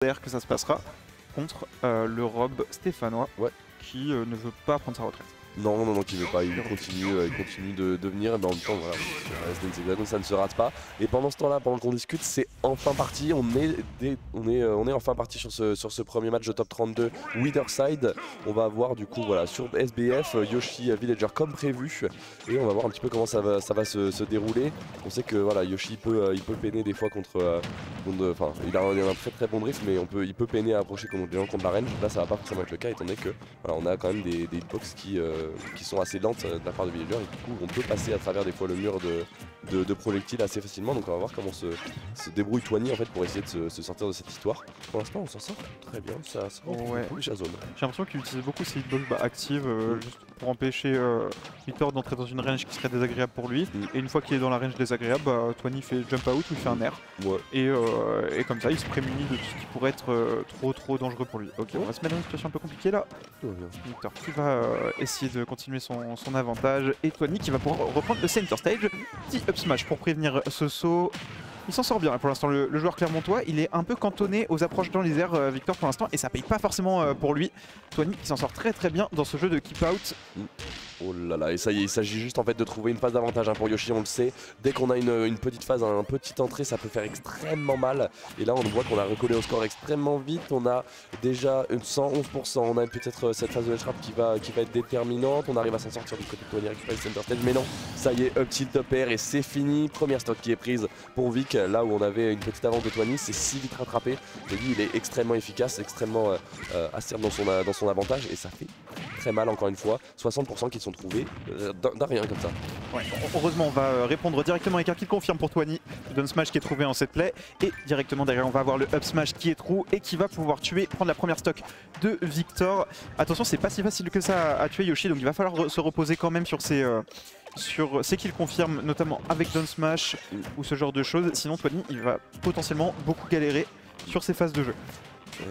d'ailleurs que ça se passera contre le Rob stéphanois qui ne veut pas prendre sa retraite. Non, qui veut pas, il continue de venir, mais en même temps, voilà, Dance Hexagon, ça ne se rate pas. Et pendant ce temps-là, pendant qu'on discute, c'est enfin parti, on est enfin parti sur ce premier match de top 32 Witherside. On va voir du coup, voilà, sur SBF, Yoshi Villager comme prévu, et on va voir un petit peu comment ça va se dérouler. On sait que voilà, Yoshi il peut peiner des fois contre, enfin, il a un très bon drift, mais il peut peiner à approcher contre des gens contre la range. Là, ça va pas forcément être le cas, étant donné que voilà, on a quand même des hitbox qui sont assez lentes de la part de Villager, et du coup on peut passer à travers des fois le mur de projectiles assez facilement. Donc on va voir comment se débrouille Twani en fait pour essayer de se sortir de cette histoire. Pour l'instant on s'en sort très bien, ça bouge la zone. J'ai l'impression qu'il utilise beaucoup ses hitbox actives juste pour empêcher Victor d'entrer dans une range qui serait désagréable pour lui. Et une fois qu'il est dans la range désagréable, Twani fait jump out ou il fait un air. Et comme ça il se prémunit de tout ce qui pourrait être trop dangereux pour lui. Ok, on va se mettre dans une situation un peu compliquée là. Victor qui va essayer de continuer son avantage, et Twani qui va pouvoir reprendre le center stage. Petit up smash pour prévenir ce saut. Il s'en sort bien pour l'instant, le joueur clermontois. Il est un peu cantonné aux approches dans les airs, Victor, pour l'instant, et ça paye pas forcément pour lui. Twani qui s'en sort très bien dans ce jeu de keep out. Oh là là, et ça y est, il s'agit juste en fait de trouver une phase d'avantage pour Yoshi, on le sait. Dès qu'on a une petite phase, une petite entrée, ça peut faire extrêmement mal. Et là on voit qu'on a recollé au score extrêmement vite. On a déjà 111%, on a peut-être cette phase de ledge trap qui va être déterminante. On arrive à s'en sortir du côté de Twani, récupérer le center stage, mais non, ça y est, up tilt up air et c'est fini. Première stock qui est prise pour Vic, là où on avait une petite avance de Twani, c'est si vite rattrapé. Et lui il est extrêmement efficace, extrêmement acerbe dans son avantage, et ça fait très mal encore une fois. 60% qui sont trouvés d'un rien comme ça. Ouais, heureusement on va répondre directement avec un kill confirme pour Twani, le down smash qui est trouvé en set play, et directement derrière on va avoir le up smash qui est true et qui va pouvoir prendre la première stock de Victor. Attention, c'est pas si facile que ça à tuer Yoshi, donc il va falloir se reposer quand même sur ses kills confirme, notamment avec down smash ou ce genre de choses. Sinon Twani il va potentiellement beaucoup galérer sur ses phases de jeu.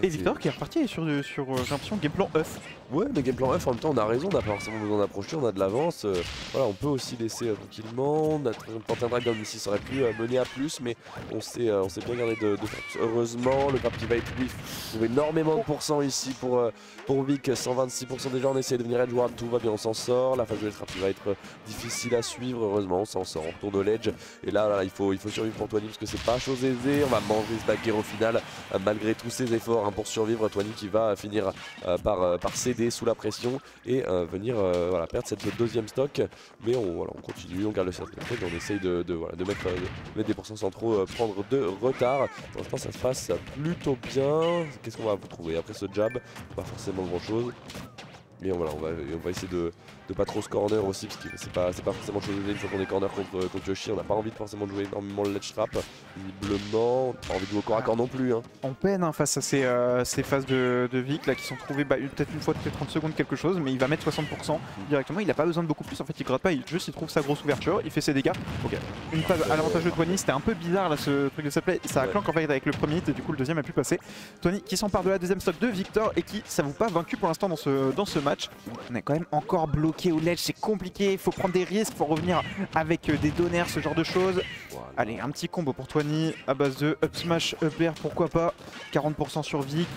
Et Victor qui est reparti sur j'ai l'impression, game plan off. Ouais, mais game plan F, en même temps on a raison, on n'a pas forcément besoin d'approcher, on a de l'avance. Voilà, on peut aussi laisser tranquillement. On a tenté un dragon ici, ça aurait pu mener à plus, mais on s'est bien gardé de faire. Heureusement, le cap qui va être lui, trouve énormément de pourcents ici pour Vic, 126% déjà. On essaie de venir edge guard, tout va bien, on s'en sort. La phase de trap va être difficile à suivre, heureusement on s'en sort, on retourne au ledge. Et là, il faut survivre pour Twani parce que c'est pas chose aisée. On va manger ce back au final, malgré tous ses efforts pour survivre. Twani qui va finir par céder sous la pression et venir voilà, perdre cette deuxième stock. Mais on continue, on garde le cercle et on essaye de mettre des pourcents sans trop prendre de retard. Pour l'instant ça se passe plutôt bien. Qu'est-ce qu'on va vous trouver après ce jab? Pas forcément grand chose. Et voilà, on va essayer de pas trop se corner aussi, parce que c'est pas forcément chose une fois qu'on est corner contre Yoshi. On n'a pas envie de forcément de jouer énormément le ledge trap, visiblement. Pas envie de jouer au corps à corps non plus. On peine face à ces phases de Vic là qui sont trouvées peut-être une fois toutes les 30 secondes quelque chose, mais il va mettre 60% directement. Il n'a pas besoin de beaucoup plus, en fait il gratte pas, il trouve sa grosse ouverture, il fait ses dégâts. Une phase à l'avantage de Twani, c'était un peu bizarre là ce truc de cette play, ça a clank en fait avec le premier hit et du coup le deuxième a pu passer. Twani qui s'empare de la deuxième stock de Victor et qui s'avoue pas vaincu pour l'instant dans ce match. On est quand même encore bloqué au ledge, c'est compliqué, il faut prendre des risques, il faut revenir avec des donners, ce genre de choses. Voilà. Allez, un petit combo pour Twani à base de up smash, up air, pourquoi pas. 40% sur Vic.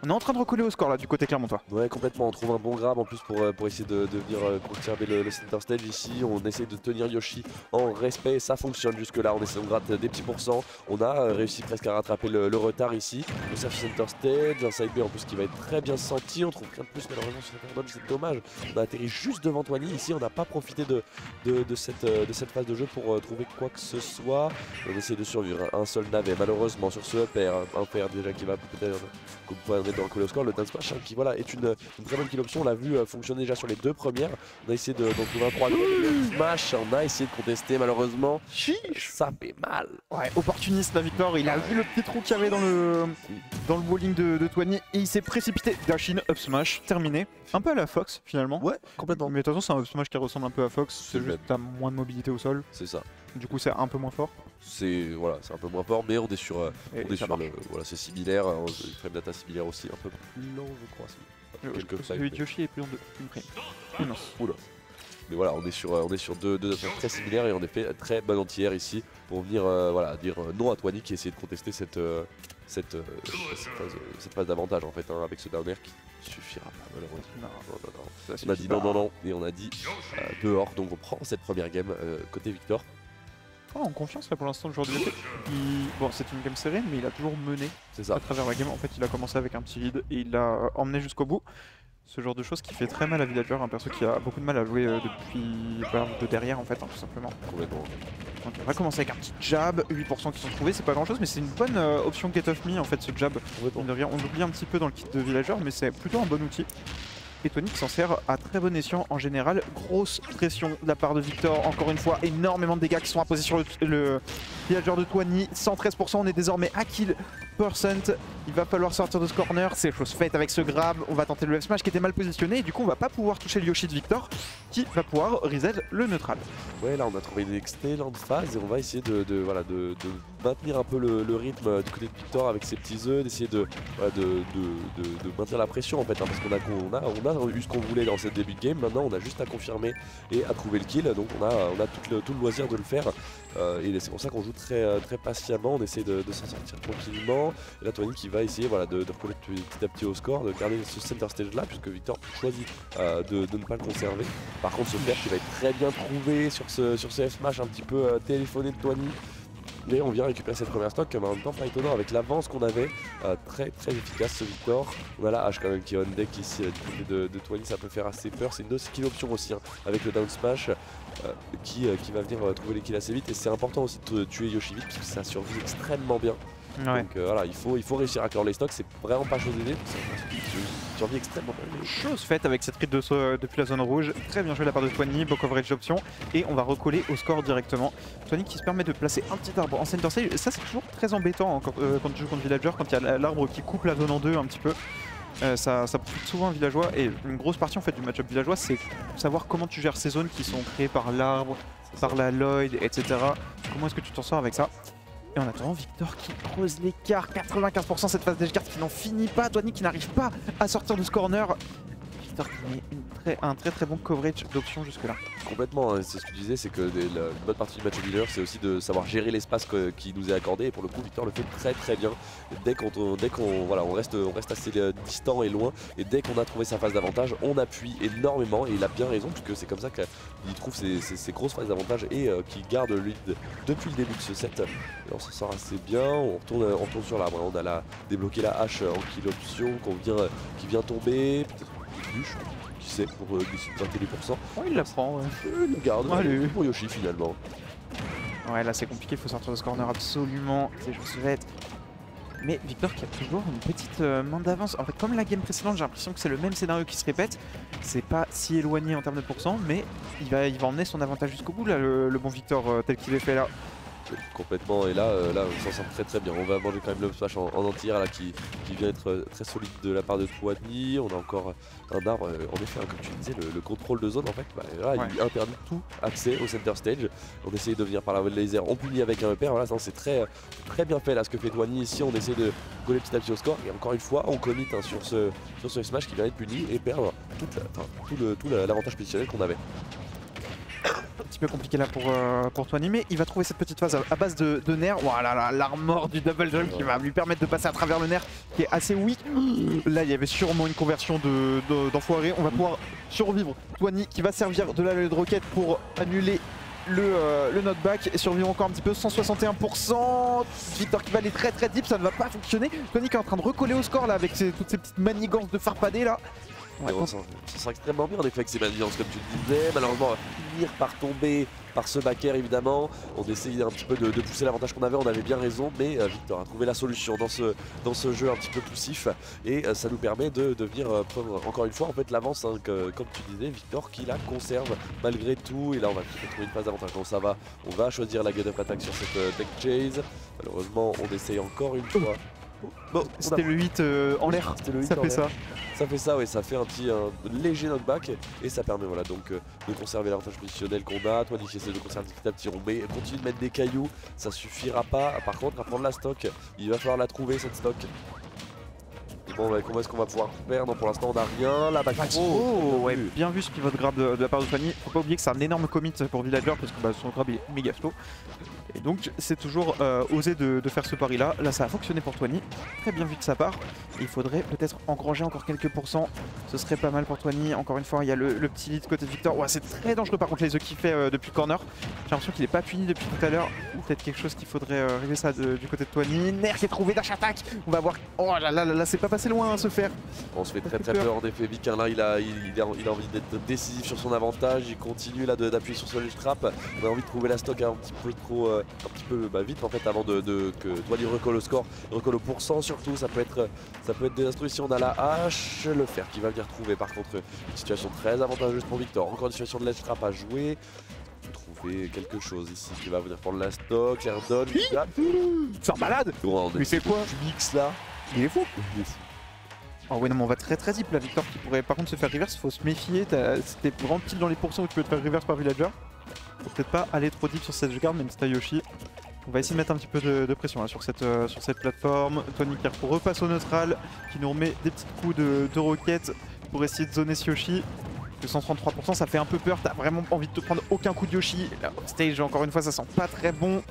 On est en train de recoller au score là du côté clermontois. Ouais, complètement, on trouve un bon grab en plus pour essayer de venir conserver le center stage ici. On essaie de tenir Yoshi en respect, ça fonctionne jusque là, on gratte des petits pourcents. On a réussi presque à rattraper le retard ici. On sert center stage, un side B en plus qui va être très bien senti. On trouve rien de plus malheureusement sur cette dodge, c'est dommage. On a atterri juste devant Twani ici, on n'a pas profité de cette phase de jeu pour trouver quoi que ce soit. On essaie de survivre, un seul navet malheureusement sur ce pair, un pair déjà qui va peut-être mettre dans le au score, le down smash qui voilà est une très bonne kill option. On l'a vu fonctionner déjà sur les deux premières. On a essayé d'en trouver un troisième. Le smash, on a essayé de contester malheureusement. Ça fait mal. Ouais, opportuniste la Victor, il a vu le petit trou qu'il y avait dans le bowling de Twani et il s'est précipité. Dashin, up smash, terminé. Un peu à la Fox finalement. Ouais, complètement. Mais de toute façon c'est un up smash qui ressemble un peu à Fox, c'est juste que t'as moins de mobilité au sol. C'est ça. Du coup c'est un peu moins fort. C'est un peu moins fort, mais on est sur voilà, c'est similaire, une frame data similaire aussi, un peu plus lent je crois. Celui de Yoshi est plus long de une frame. Oula. Mais voilà, on est sur deux affaires très similaires et en effet très bonne entière ici pour venir voilà, dire non à Twani qui essaie de contester cette phase d'avantage en fait, hein, avec ce down air qui suffira pas malheureusement. Non. On a dit non et on a dit dehors, donc on prend cette première game côté Victor. Oh, en confiance là pour l'instant le joueur de VP. Bon, c'est une game serrée mais il a toujours mené à travers la game. En fait il a commencé avec un petit lead et il l'a emmené jusqu'au bout. Ce genre de choses qui fait très mal à Villager, un perso qui a beaucoup de mal à jouer depuis de derrière en fait, hein, tout simplement. Complètement. Donc on va commencer avec un petit jab, 8% qui sont trouvés, c'est pas grand chose mais c'est une bonne option get off me en fait ce jab. On l'oublie un petit peu dans le kit de Villager mais c'est plutôt un bon outil. Et Tony qui s'en sert à très bon escient en général. Grosse pression de la part de Victor, encore une fois, énormément de dégâts qui sont imposés sur le Villager de Tony. 113%, on est désormais à kill percent. Il va falloir sortir de ce corner, c'est chose faite avec ce grab. On va tenter le F smash qui était mal positionné et du coup on va pas pouvoir toucher le Yoshi de Victor qui va pouvoir reset le neutral. Ouais, là on a trouvé une excellente phase et on va essayer de maintenir un peu le rythme du côté de Victor avec ses petits œufs, d'essayer de maintenir la pression en fait, hein, parce qu'on a eu ce qu'on voulait dans cette début de game. Maintenant on a juste à confirmer et à trouver le kill, donc on a tout le loisir de le faire et c'est pour ça qu'on joue très patiemment, on essaie de s'en sortir tranquillement. Et là Tony qui va essayer de recoller petit à petit au score, de garder ce center stage là puisque Victor choisit de ne pas le conserver. Par contre ce père qui va être très bien trouvé sur ce F smash un petit peu téléphoné de Tony. Mais on vient récupérer cette première stock, mais en même temps pas étonnant avec l'avance qu'on avait, très efficace ce Victor. On a la hache quand même qui est on deck ici du côté de Tony, ça peut faire assez peur, c'est une skill option aussi hein, avec le down smash qui va venir trouver les kills assez vite et c'est important aussi de tuer Yoshi vite parce que ça survit extrêmement bien. Ouais. Donc voilà, il faut réussir à clore les stocks, c'est vraiment pas chose aisée, c'est survie extrêmement bien. Chose faite avec cette ride depuis la zone rouge, très bien joué de la part de Tony, beau coverage d'option et on va recoller au score directement. Tony qui se permet de placer un petit arbre en center stage, ça c'est toujours très embêtant hein, quand tu joues contre Villager, quand il y a l'arbre qui coupe la zone en deux un petit peu. Ça profite souvent un villageois et une grosse partie en fait du match-up villageois c'est savoir comment tu gères ces zones qui sont créées par l'arbre, par la Lloyd, etc. Comment est-ce que tu t'en sors avec ça? Et en attendant, Victor qui creuse l'écart, 95% cette phase d'edgeguard qui n'en finit pas, Tony qui n'arrive pas à sortir de ce corner. Victor qui met un très bon coverage d'options jusque là. Complètement, hein, c'est ce que tu disais, c'est que la bonne partie du match leader c'est aussi de savoir gérer l'espace qui nous est accordé et pour le coup Victor le fait très bien. Dès qu'on reste assez distant et loin et dès qu'on a trouvé sa phase d'avantage on appuie énormément et il a bien raison puisque c'est comme ça qu'il trouve ses grosses phases d'avantage et qu'il garde le lead depuis le début de ce set. Et on s'en sort assez bien, on retourne sur l'arbre, on a débloqué la hache en kill option qui vient tomber, peut-être une bûche. Qui sait, pour gratter les pourcents. Oh, il la prend, ouais. Il le garde, allez, pour Yoshi finalement. Ouais, là c'est compliqué, il faut sortir de ce corner absolument, c'est chose faite. Mais Victor qui a toujours une petite main d'avance. En fait, comme la game précédente, j'ai l'impression que c'est le même scénario qui se répète. C'est pas si éloigné en termes de pourcents, mais il va emmener son avantage jusqu'au bout, là, le bon Victor tel qu'il est fait là. Complètement, et là on s'en sort très bien. On va manger quand même le smash en entière là qui vient être très solide de la part de Tony. On a encore un arbre, en effet, hein, comme tu disais, le contrôle de zone en fait, là, ouais. Il interdit tout accès au center stage. On essaye de venir par la voie de laser, on punit avec un EPR, voilà, c'est très bien fait là ce que fait Tony ici. On essaie de coller petit à petit au score et encore une fois on commit hein, sur ce smash qui vient être puni et perdre tout l'avantage positionnel qu'on avait. Un petit peu compliqué là pour Tony, mais il va trouver cette petite phase à base de nerfs. Voilà, l'armor du double jump qui va lui permettre de passer à travers le nerf qui est assez weak. Là il y avait sûrement une conversion d'enfoiré. On va pouvoir survivre. Tony qui va servir de la de roquette pour annuler le knockback et survivre encore un petit peu, 161%. Victor qui va aller très deep, ça ne va pas fonctionner. Tony qui est en train de recoller au score là avec toutes ces petites manigances de farpadé là. Ouais, ça sera extrêmement bien en effet avec ces manigances comme tu le disais. Malheureusement on va finir par tomber par ce back air évidemment. On essayait un petit peu de pousser l'avantage qu'on avait bien raison, mais Victor a trouvé la solution dans ce jeu un petit peu poussif et ça nous permet de venir prendre encore une fois en fait l'avance hein, comme tu disais, Victor qui la conserve malgré tout. Et là on va trouver une phase d'avantage, donc ça va, on va choisir la get up attack sur cette tech chase. Malheureusement on essaye encore une fois. Bon, c'était le 8 en l'air, ça fait ça. Ça fait ça, ouais, ça fait un léger knockback et ça permet voilà, donc de conserver l'avantage positionnel qu'on a. Tony qui essaie de conserver petit à petit, on continue de mettre des cailloux, ça suffira pas. Par contre, à prendre la stock, il va falloir la trouver cette stock. Bon, bah, comment est-ce qu'on va pouvoir faire? Non, pour l'instant, on n'a rien. Là, Ouais, bien vu ce pivot de grab de la part de Twani. Faut pas oublier que c'est un énorme commit pour Villager parce que son grab est méga slow. Et donc c'est toujours osé de faire ce pari là. Là ça a fonctionné pour Twani, très bien vu de sa part. Et il faudrait peut-être engranger encore quelques pourcents. Ce serait pas mal pour Twani. Encore une fois il y a le petit lead côté de Victor. Ouais, c'est très dangereux par contre les œufs qu'il fait depuis le corner. J'ai l'impression qu'il est pas puni depuis tout à l'heure. Peut-être quelque chose qu'il faudrait régler ça du côté de Twani. Nair qui est trouvé, dash attack. On va voir. Oh là là là là, c'est pas passé loin ce fer. On se fait très peur en effet. Vic hein, là il a envie d'être décisif sur son avantage. Il continue là d'appuyer sur son ledge trap. On a envie de trouver la stock un petit peu trop vite en fait avant que Twani recolle au score, recolle au pourcent surtout. Ça peut être désastreux si on a la hache. Le fer qui va venir trouver par contre une situation très avantageuse pour Victor. Encore une situation de ledge trap à jouer. Trouver quelque chose ici qui va venir prendre la stock. Erdon, c'est un malade. Mais c'est quoi du mix là? Il est fou. Oh ouais non mais on va très zip là Victor qui pourrait par contre se faire reverse, faut se méfier, c'était vraiment pile dans les pourcents où tu peux te faire reverse par Villager. Faut peut-être pas aller trop deep sur cette garde même si t'as Yoshi. On va essayer de mettre un petit peu de pression là, sur cette plateforme. Twani qui repasse au neutral, qui nous remet des petits coups de roquettes pour essayer de zoner ce Yoshi. Le 133% ça fait un peu peur, t'as vraiment envie de te prendre aucun coup de Yoshi. Là, stage encore une fois ça sent pas très bon.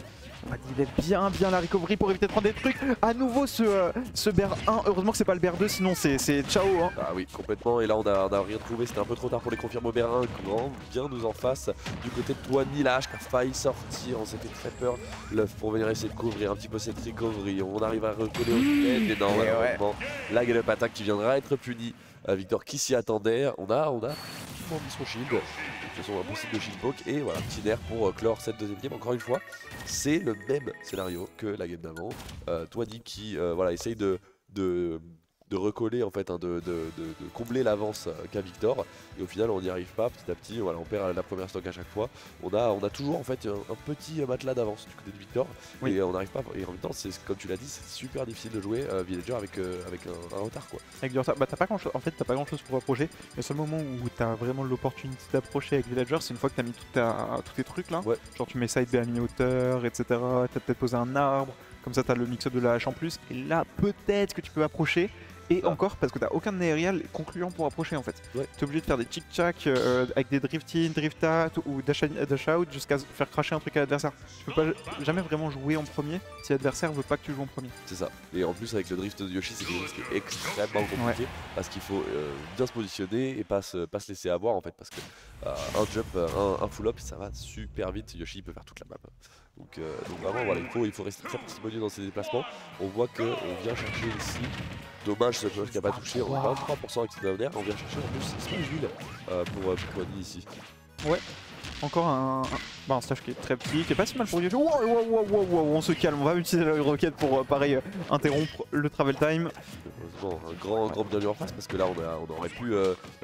On va diver bien la recovery pour éviter de prendre des trucs. À nouveau ce bear 1, heureusement que c'est pas le bear 2 sinon c'est ciao hein. Ah oui complètement et là on a rien trouvé, c'était un peu trop tard pour les confirmer au bear 1. Grand bien nous en face du côté de Twani, la hache qui a failli sortir, on s'était très peur. L'œuf pour venir essayer de couvrir un petit peu cette recovery, on arrive à recoller au tête et non malheureusement la gallop attaque qui viendra être punie. Victor qui s'y attendait, on a mis son shield, de toute façon impossible de shield poke et voilà petit nerf pour clore cette deuxième game. Encore une fois c'est le même scénario que la game d'avant, Twani qui voilà, essaye de recoller en fait, hein, de combler l'avance qu'a Victor et au final on n'y arrive pas petit à petit, voilà, on perd la première stock à chaque fois. On a toujours en fait un petit matelas d'avance du côté de Victor et on n'arrive pas, et en même temps c'est comme tu l'as dit c'est super difficile de jouer Villager avec un retard quoi. Avec du retard, bah t'as pas grand chose, en fait t'as pas grand chose pour approcher. Le seul moment où t'as vraiment l'opportunité d'approcher avec Villager c'est une fois que t'as mis tous tes trucs là, genre tu mets side B à mi-hauteur etc, t'as peut-être posé un arbre, comme ça t'as le mix-up de la hache en plus et là peut-être que tu peux approcher. Et encore parce que t'as aucun aérial concluant pour approcher en fait. T'es obligé de faire des chick-chack avec des drift in, drift out ou dash out jusqu'à faire crasher un truc à l'adversaire. Tu peux pas jamais vraiment jouer en premier si l'adversaire veut pas que tu joues en premier. C'est ça. Et en plus avec le drift de Yoshi c'est quelque chose qui est extrêmement compliqué parce qu'il faut bien se positionner et pas se laisser avoir en fait parce que un jump, un full up ça va super vite. Yoshi peut faire toute la map. Donc vraiment voilà, il faut rester très parcimonieux dans ses déplacements. On voit qu'on vient chercher ici. Dommage ce qui n'a pas touché, on a 23% avec cette on vient chercher en plus c'est l'huile pour Twani ici. Ouais, encore un stage qui est très petit, qui est pas si mal pour Yoshi. Wow, on se calme, on va utiliser la roquette pour pareil interrompre le travel time. Heureusement, un grand bienvenu en face parce que là on aurait pu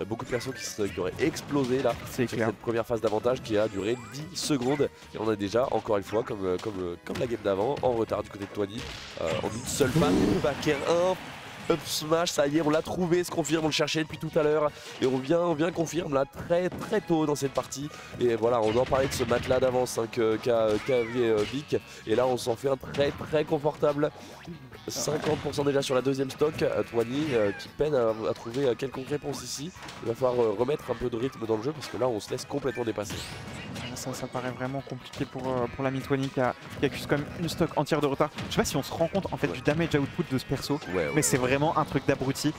beaucoup de personnes qui auraient explosé là sur cette première phase d'avantage qui a duré 10 secondes et on a déjà encore une fois comme la game d'avant en retard du côté de Twani en une seule phase, back air 1. Up smash, ça y est, on l'a trouvé, se confirme, on le cherchait depuis tout à l'heure et on vient confirme là très tôt dans cette partie. Et voilà, on en parlait de ce matelas d'avance hein, qu'avait Vic et là on s'en fait un très confortable. 50% déjà sur la deuxième stock, Twani qui peine à trouver quelconque réponse ici. Il va falloir remettre un peu de rythme dans le jeu parce que là on se laisse complètement dépasser. Ça paraît vraiment compliqué pour l'ami Twani qui accuse quand même une stock entière de retard. Je sais pas si on se rend compte en fait du damage output de ce perso, mais c'est vraiment un truc d'abruti.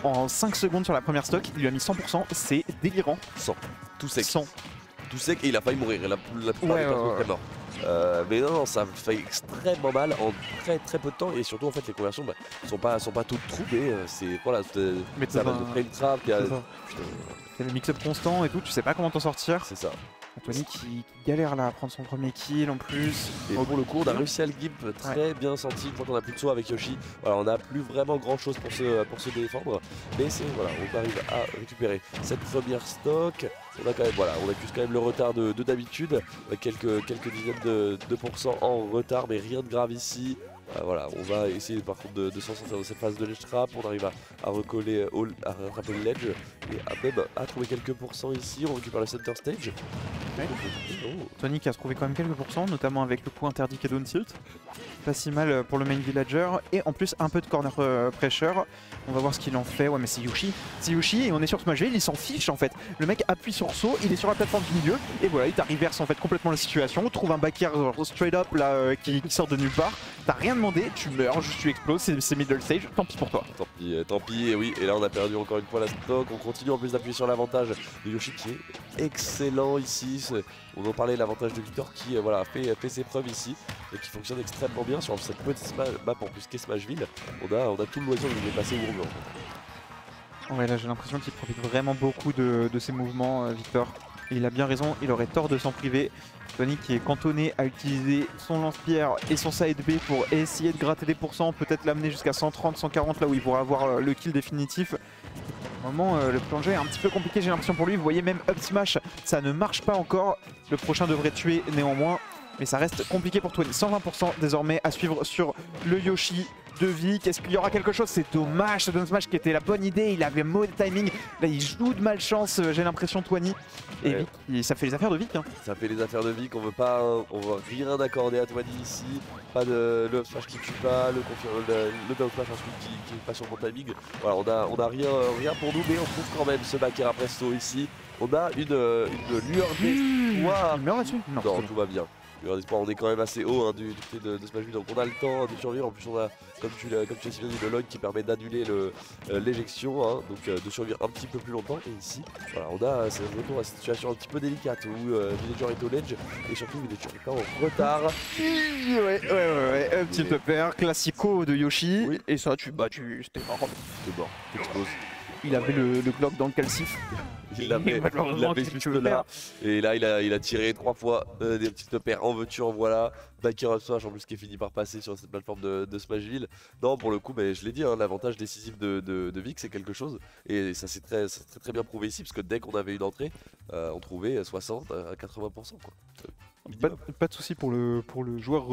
En 5 secondes sur la première stock, il lui a mis 100%, c'est délirant. 100, tout sec. 100. Tout sec et il a failli mourir, la plupart des personnes étaient morts. Mais non, ça fait extrêmement mal en très peu de temps et surtout en fait les conversions sont pas toutes trouvées. C'est voilà, ça va de frame trap, il y a le mix-up constant et tout, tu sais pas comment t'en sortir. C'est ça. Twani qui galère là à prendre son premier kill en plus. Et pour le coup on a réussi à le gimp très bien senti une fois qu'on a plus de saut avec Yoshi. Voilà, on n'a plus vraiment grand chose pour se défendre. Mais voilà, on arrive à récupérer cette première stock. On accuse quand même le retard de d'habitude. Quelques dizaines de pourcents en retard, mais rien de grave ici. Voilà, on va essayer par contre de s'en sortir de cette phase de ledge trap. On arrive à recoller, à rattraper le ledge et à trouver quelques pourcents ici. On récupère le center stage. Ouais. Oh. Tony qui a trouvé quand même quelques pourcents, notamment avec le coup interdit cadeau de tilt. Pas si mal pour le main villager. Et en plus un peu de corner pressure. On va voir ce qu'il en fait. Ouais mais c'est Yoshi. C'est Yoshi et on est sur Smashville, il s'en fiche en fait. Le mec appuie sur saut, il est sur la plateforme du milieu. Et voilà, il reverse en fait complètement la situation. Trouve un back air straight up là qui sort de nulle part. T'as rien demandé, tu meurs, juste tu exploses, c'est middle stage, tant pis pour toi. Tant pis, et oui, et là on a perdu encore une fois la stock, on continue en plus d'appuyer sur l'avantage de Yoshi qui est excellent ici. On en parlait, l'avantage de Victor qui voilà, fait ses preuves ici et qui fonctionne extrêmement bien sur cette petite map en plus qu'est Smashville. On a tout le loisir de les passer au gros mur. Ouais là j'ai l'impression qu'il profite vraiment beaucoup de ses mouvements Victor. Et il a bien raison, il aurait tort de s'en priver. Tony qui est cantonné à utiliser son lance-pierre et son side B pour essayer de gratter des pourcents, peut-être l'amener jusqu'à 130, 140 là où il pourra avoir le kill définitif. Au moment le plongé est un petit peu compliqué j'ai l'impression pour lui, vous voyez même up smash ça ne marche pas encore. Le prochain devrait tuer néanmoins, mais ça reste compliqué pour Tony. 120% désormais à suivre sur le Yoshi de Vic. Est-ce qu'il y aura quelque chose? C'est dommage, ce down smash qui était la bonne idée, il avait mauvais timing. Là il joue de malchance, j'ai l'impression Tony. Et Ouais. Vic, ça fait les affaires de Vic. Hein. Ça fait les affaires de Vic, on va rien accorder à Twani ici. Pas de le up smash qui tue pas, le down smash ensuite qui est pas sur bon timing. Voilà, on a rien pour nous, mais on trouve quand même ce back air après saut ici. On a une lueur d'espoir. Il meurt là-dessus? Non, tout va bien. Lueur d'espoir, on est quand même assez haut hein, du côté de Smashville, donc on a le temps de survivre. En plus, on a, comme tu l'as si bien dit, le log qui permet d'annuler l'éjection, hein, donc de survivre un petit peu plus longtemps. Et ici, voilà, c'est un retour à cette situation un petit peu délicate où Villager est au ledge et surtout Villager est pas en retard. Ouais, un petit upper classico de Yoshi. Oui. Et ça, c'était mort. C'est mort, explose. Il avait le Glock dans le calcif. Il l'avait juste là. Et là, il a tiré 3 fois des petites paires en veux-tu, en voilà. Backer up smash en plus qui est fini par passer sur cette plateforme de Smashville. Non, pour le coup, mais je l'ai dit, hein, l'avantage décisif de Vic, c'est quelque chose. Et ça s'est très bien prouvé ici, parce que dès qu'on avait une entrée, on trouvait 60 à 80%. Quoi. Pas de soucis pour le joueur